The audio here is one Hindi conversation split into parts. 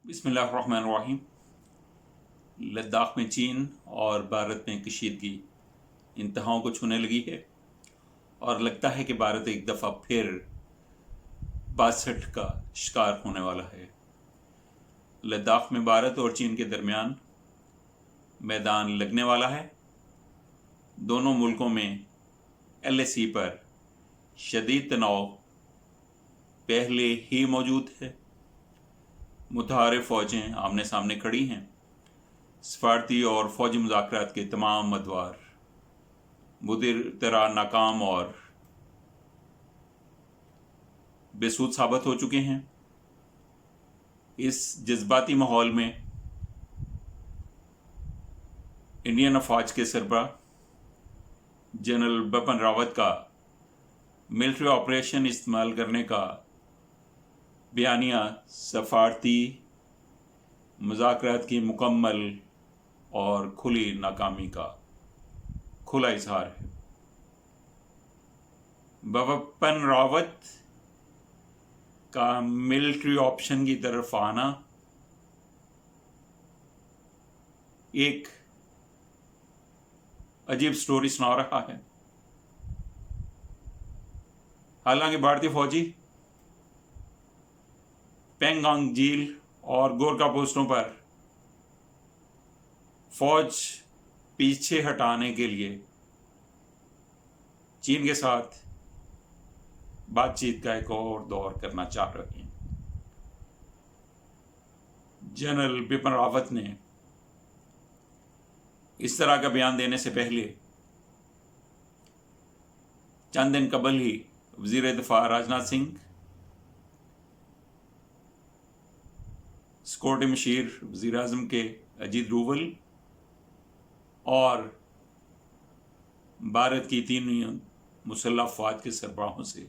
बिस्मिल्लाहिर्रहमानिर्रहीम। लद्दाख में चीन और भारत में कशीदगी इंतहाओं को छूने लगी है और लगता है कि भारत एक दफ़ा फिर 62 का शिकार होने वाला है। लद्दाख में भारत और चीन के दरमियान मैदान लगने वाला है। दोनों मुल्कों में LAC पर शदीद तनाव पहले ही मौजूद है। मुतहारिफ फ़ौजें आमने सामने खड़ी हैं। सफारती और फ़ौजी मुज़ाकरात के तमाम अदवार बुरी तरह नाकाम और बेसूद साबित हो चुके हैं। इस जज्बाती माहौल में इंडियन अफवाज के सरबराह जनरल बिपिन रावत का मिलिट्री ऑपरेशन इस्तेमाल करने का बयानिया सफारती मुज़ाकरात की मुकम्मल और खुली नाकामी का खुला इजहार है। बिपिन रावत का मिलिट्री ऑप्शन की तरफ आना एक अजीब स्टोरी सुना रहा है। हालांकि भारतीय फौजी पेंगोंग झील और गोरखा पोस्टों पर फौज पीछे हटाने के लिए चीन के साथ बातचीत का एक और दौर करना चाह रहे हैं। जनरल बिपिन रावत ने इस तरह का बयान देने से पहले चंद दिन कबल ही वज़ीर दिफा राजनाथ सिंह, सिक्योरिटी मशीर वज़ीर आज़म के अजीत डोवल और भारत की 3 मुसल्लह अफ़वाज के सरबराहों से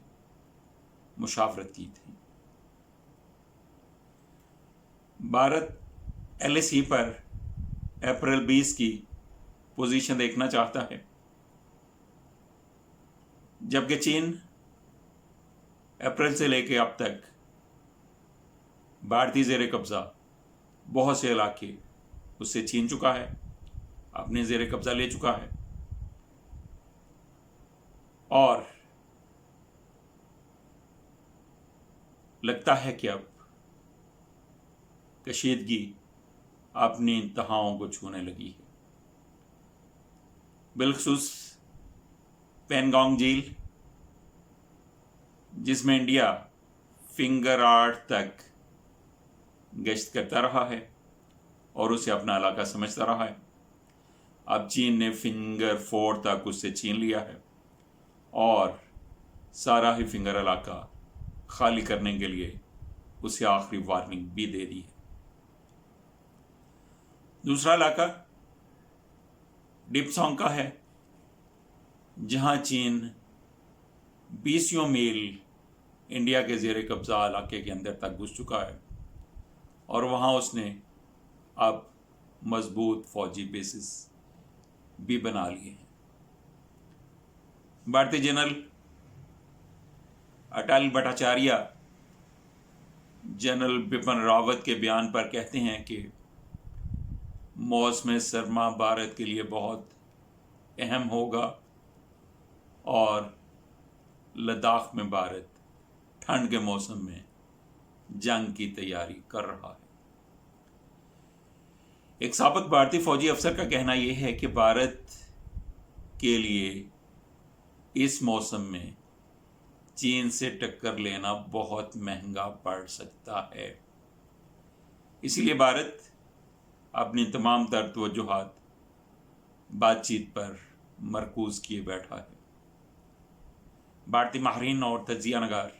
मुशावरत की थी। भारत LAC पर अप्रैल 20 की पोजीशन देखना चाहता है, जबकि चीन अप्रैल से लेकर अब तक भारतीय ज़ेर कब्ज़ा बहुत से इलाके उससे छीन चुका है, अपने ज़ेर कब्ज़ा ले चुका है और लगता है कि अब कशीदगी अपनी इंतहाओं को छूने लगी है। बिलखुसूस पेंगोंग झील, जिसमें इंडिया फिंगर 8 तक गश्त करता रहा है और उसे अपना इलाका समझता रहा है, अब चीन ने फिंगर 4 तक उससे छीन लिया है और सारा ही फिंगर इलाका खाली करने के लिए उसे आखिरी वार्निंग भी दे दी है। दूसरा इलाका डिप्सोंग का है, जहां चीन 20 मील इंडिया के ज़ेर कब्ज़ा इलाके के अंदर तक घुस चुका है और वहां उसने अब मजबूत फौजी बेसिस भी बना लिए हैं। भारतीय जनरल अटल भट्टाचार्य जनरल बिपिन रावत के बयान पर कहते हैं कि मौसम सरमा भारत के लिए बहुत अहम होगा और लद्दाख में भारत ठंड के मौसम में जंग की तैयारी कर रहा है। एक साबिक भारतीय फौजी अफसर का कहना यह है कि भारत के लिए इस मौसम में चीन से टक्कर लेना बहुत महंगा पड़ सकता है। इसीलिए भारत अपनी तमाम तर तवज्जुहात बातचीत पर मरकूज किए बैठा है। भारतीय माहिरीन और तज्जिया नगार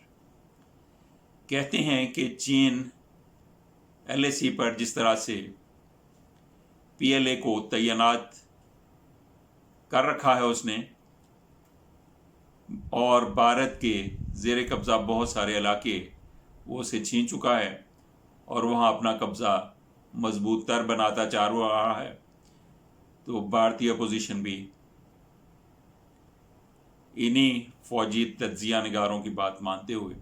कहते हैं कि चीन LAC पर जिस तरह से PLA को तैनात कर रखा है उसने, और भारत के ज़ेर कब्ज़ा बहुत सारे इलाके वो से छीन चुका है और वहाँ अपना कब्ज़ा मजबूत तर बनाता जा रहा है, तो भारतीय अपोजिशन भी इन्हीं फौजी तज्जिया निगारों की बात मानते हुए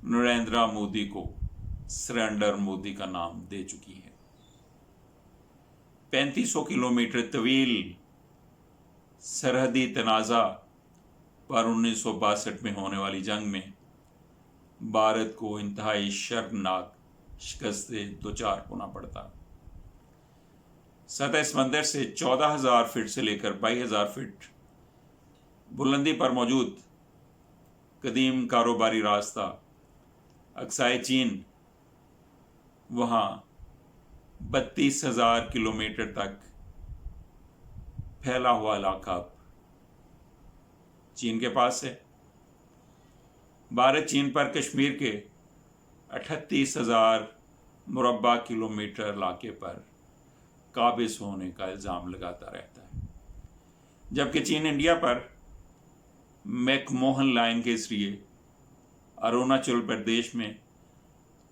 नरेंद्र मोदी को सरेंडर मोदी का नाम दे चुकी है। 3500 किलोमीटर तवील सरहदी तनाज़ा पर 1962 में होने वाली जंग में भारत को इंतहाई शर्मनाक शिकस्त से दोचार होना पड़ता। सतह समंदर से 14,000 फीट से लेकर 22,000 फीट बुलंदी पर मौजूद कदीम कारोबारी रास्ता अक्साई चीन, वहाँ 32,000 किलोमीटर तक फैला हुआ इलाका चीन के पास है। भारत चीन पर कश्मीर के 38,000 मुरब्बा किलोमीटर इलाके पर काबिज होने का इल्ज़ाम लगाता रहता है, जबकि चीन इंडिया पर मैकमोहन लाइन के जरिए अरुणाचल प्रदेश में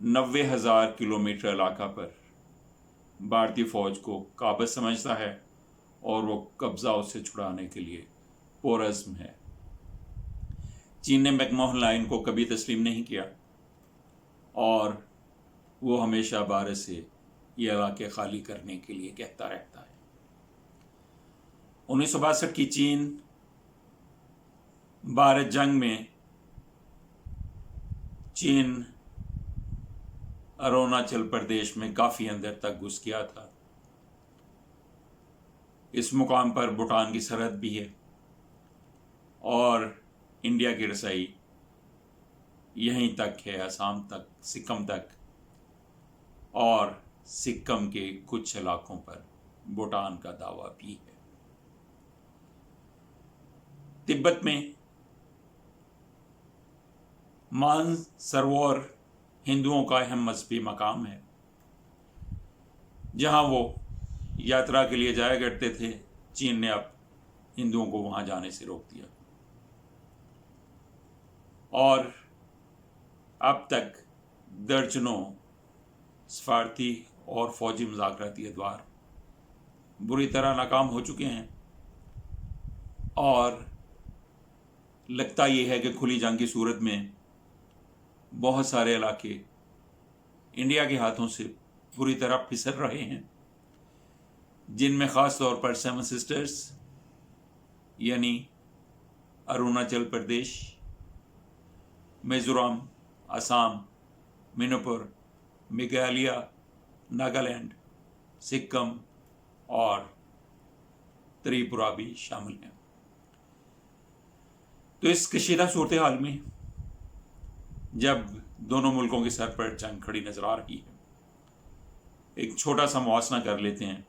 90,000 किलोमीटर इलाका पर भारतीय फौज को काबिज समझता है और वो कब्जा उससे छुड़ाने के लिए पुरअज़्म है। चीन ने मैकमोहन लाइन को कभी तस्लीम नहीं किया और वो हमेशा भारत से ये इलाके खाली करने के लिए कहता रहता है। 1962 की चीन भारत जंग में चीन अरुणाचल प्रदेश में काफ़ी अंदर तक घुस गया था। इस मुकाम पर भूटान की सरहद भी है और इंडिया की रसाई यहीं तक है, असम तक, सिक्किम तक, और सिक्किम के कुछ इलाकों पर भूटान का दावा भी है। तिब्बत में मानसरोवर हिंदुओं का अहम मजहबी मकाम है, जहां वो यात्रा के लिए जाया करते थे। चीन ने अब हिंदुओं को वहां जाने से रोक दिया और अब तक दर्जनों सफारती और फौजी मुज़ाकराती अदवार बुरी तरह नाकाम हो चुके हैं और लगता ये है कि खुली जंग की सूरत में बहुत सारे इलाके इंडिया के हाथों से पूरी तरह फिसल रहे हैं, जिनमें ख़ास तौर पर 7 सिस्टर्स यानी अरुणाचल प्रदेश, मिज़ोरम, असम, मणिपुर, मेघालय, नागालैंड, सिक्किम और त्रिपुरा भी शामिल हैं। तो इस कशीदा सूरत हाल में जब दोनों मुल्कों के सर पर जंग खड़ी नजर आ रही है, एक छोटा सा मुआसना कर लेते हैं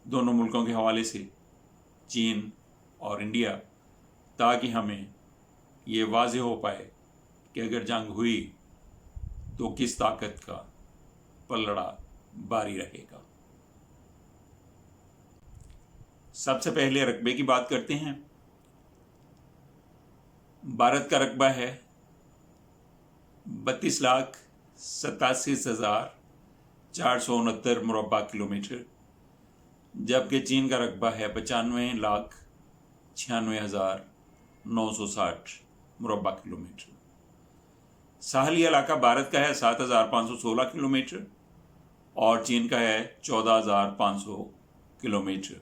दोनों मुल्कों के हवाले से, चीन और इंडिया, ताकि हमें ये वाज़ेह हो पाए कि अगर जंग हुई तो किस ताकत का पलड़ा भारी रहेगा। सबसे पहले रकबे की बात करते हैं। भारत का रकबा है 32,87,469 मुरब्बा किलोमीटर, जबकि चीन का रकबा है 95,96,960 मुरब्बा किलोमीटर। साहली इलाका भारत का है 7,516 किलोमीटर और चीन का है 14,500 किलोमीटर।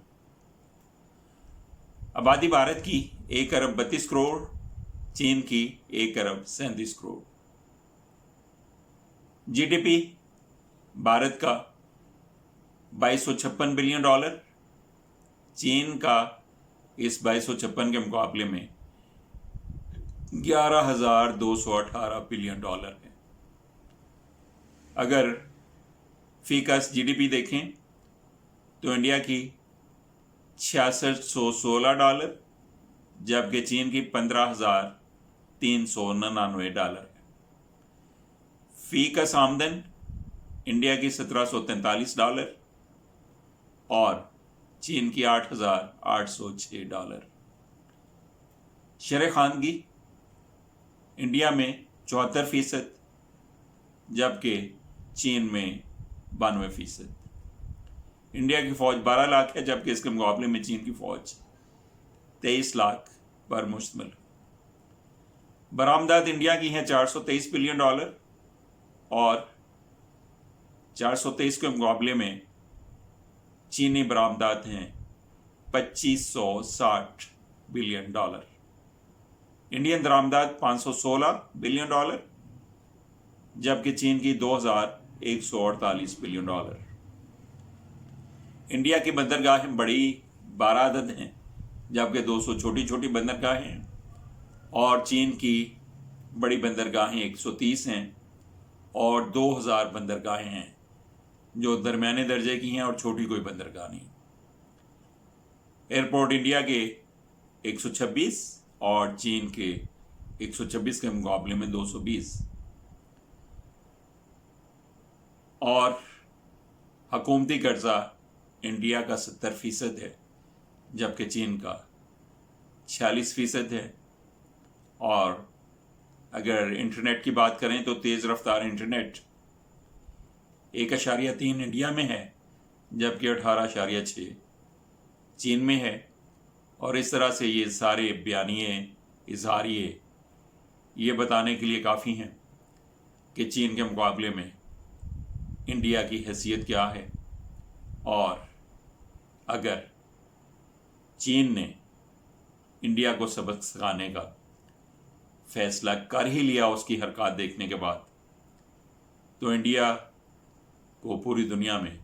आबादी भारत की 1 अरब 32 करोड़, चीन की 1 अरब 37 करोड़। जीडीपी भारत का 2256 बिलियन डॉलर, चीन का इस 2256 के मुकाबले में 11,218 बिलियन डॉलर है। अगर फीकस जीडीपी देखें तो इंडिया की 6616 डॉलर, जबकि चीन की 15,399 डॉलर है। फीकस आमदन इंडिया की 1743 डॉलर और चीन की 8,806 डॉलर। शरह खानगी इंडिया में 74%, जबकि चीन में 92%। इंडिया की फ़ौज 12 लाख है, जबकि इसके मुकाबले में चीन की फ़ौज 23 लाख पर मुश्तमिल। बरामदात इंडिया की हैं 423 बिलियन डॉलर और 423 के मुकाबले में चीनी बरामदात हैं $2560 बिलियन। इंडियन दरामदात $516 बिलियन, जबकि चीन की $2148 बिलियन। इंडिया की बंदरगाहें बड़ी 12 अदद हैं, जबकि 200 छोटी छोटी बंदरगाहें हैं, और चीन की बड़ी बंदरगाहें 130 हैं और 2000 बंदरगाहें हैं जो दरमियाने दर्जे की हैं और छोटी कोई बंदरगाह नहीं। एयरपोर्ट इंडिया के 126 और चीन के 126 के मुकाबले में 220, और हकूमती कर्जा इंडिया का 70% है, जबकि चीन का 46% है। और अगर इंटरनेट की बात करें तो तेज़ रफ्तार इंटरनेट 1.3 इंडिया में है, जबकि 18.6 चीन में है। और इस तरह से ये सारे बयानिए इजहारिए ये बताने के लिए काफ़ी हैं कि चीन के मुकाबले में इंडिया की हैसियत क्या है, और अगर चीन ने इंडिया को सबक सिखाने का फैसला कर ही लिया उसकी हरकत देखने के बाद, तो इंडिया को पूरी दुनिया में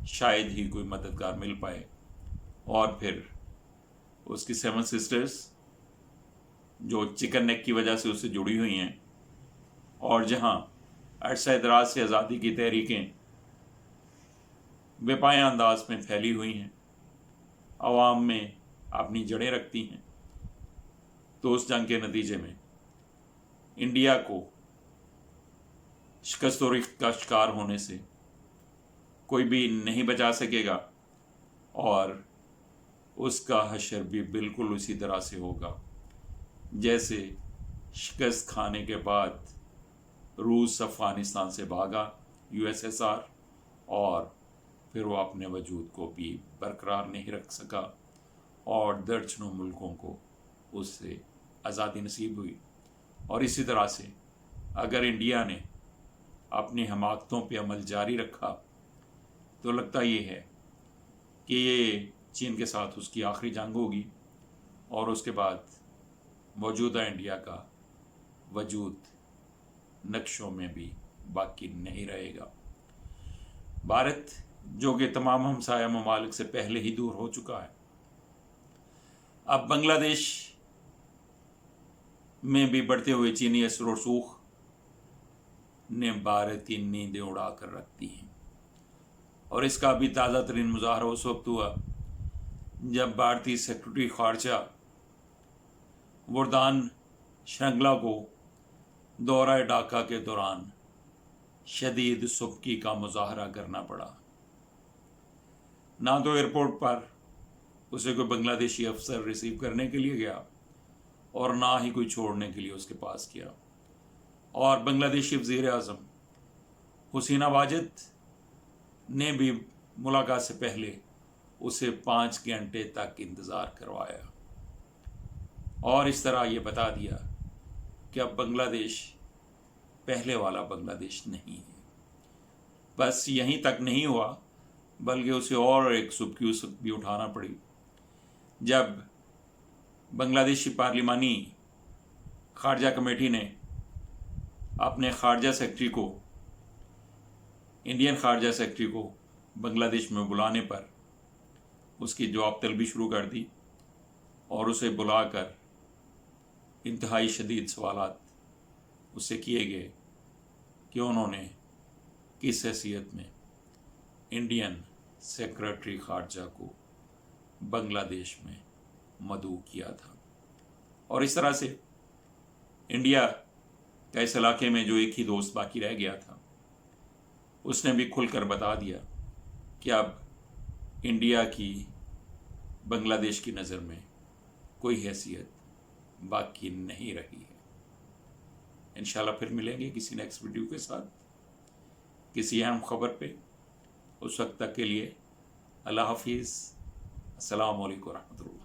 शायद ही कोई मददगार मिल पाए। और फिर उसकी 7 सिस्टर्स जो चिकन नेक की वजह से उससे जुड़ी हुई हैं, और जहां अरसा दराज से आज़ादी की तहरीकें बेपाया अंदाज में फैली हुई हैं, आवाम में अपनी जड़ें रखती हैं, तो उस जंग के नतीजे में इंडिया को शिकस्त और का शिकार होने से कोई भी नहीं बचा सकेगा, और उसका हशर भी बिल्कुल उसी तरह से होगा जैसे शिकस्त खाने के बाद रूस अफ़गानिस्तान से भागा USSR, और फिर वो अपने वजूद को भी बरकरार नहीं रख सका और दर्जनों मुल्कों को उससे आज़ादी नसीब हुई। और इसी तरह से अगर इंडिया ने अपनी हमाकतों पे अमल जारी रखा तो लगता ये है कि ये चीन के साथ उसकी आखिरी जंग होगी, और उसके बाद मौजूदा इंडिया का वजूद नक्शों में भी बाकी नहीं रहेगा। भारत जो कि तमाम हमसाया ममालिक से पहले ही दूर हो चुका है, अब बांग्लादेश में भी बढ़ते हुए चीनी असर और सूख ने भारत की नींदें उड़ा कर रख दी हैं। और इसका भी ताज़ा तरीन मुजाहरा उस वक्त हुआ जब भारतीय सेक्रेटरी खारजा वरदान श्रृंखला को दौरा ढाका के दौरान शदीद सुबकी का मुजाहरा करना पड़ा। ना तो एयरपोर्ट पर उसे कोई बांग्लादेशी अफसर रिसीव करने के लिए गया, और ना ही कोई छोड़ने के लिए उसके पास किया। और बांग्लादेशी वज़ीर आज़म हुसैन वाजिद ने भी मुलाकात से पहले उसे 5 घंटे तक इंतज़ार करवाया, और इस तरह ये बता दिया कि अब बांग्लादेश पहले वाला बांग्लादेश नहीं है। बस यहीं तक नहीं हुआ, बल्कि उसे और एक सुबकी भी उठाना पड़ी जब बांग्लादेशी पार्लिमानी खारजा कमेटी ने अपने खारजा सेक्रेटरी को, इंडियन खारजा सेक्रेटरी को बांग्लादेश में बुलाने पर उसकी जवाब तलबी शुरू कर दी, और उसे बुलाकर इंतहाई शदीद सवालात उससे किए गए कि उन्होंने किस हैसियत में इंडियन सेक्रेटरी खारजा को बांग्लादेश में मदऊ किया था। और इस तरह से इंडिया का इस इलाके में जो एक ही दोस्त बाकी रह गया था, उसने भी खुलकर बता दिया कि अब इंडिया की बांग्लादेश की नज़र में कोई हैसियत बाकी नहीं रही है। इंशाल्लाह फिर मिलेंगे किसी नेक्स्ट वीडियो के साथ, किसी अहम खबर पे। उस वक्त तक के लिए अल्लाह हाफिज़। अस्सलामु अलैकुम रहमतुल्लाह।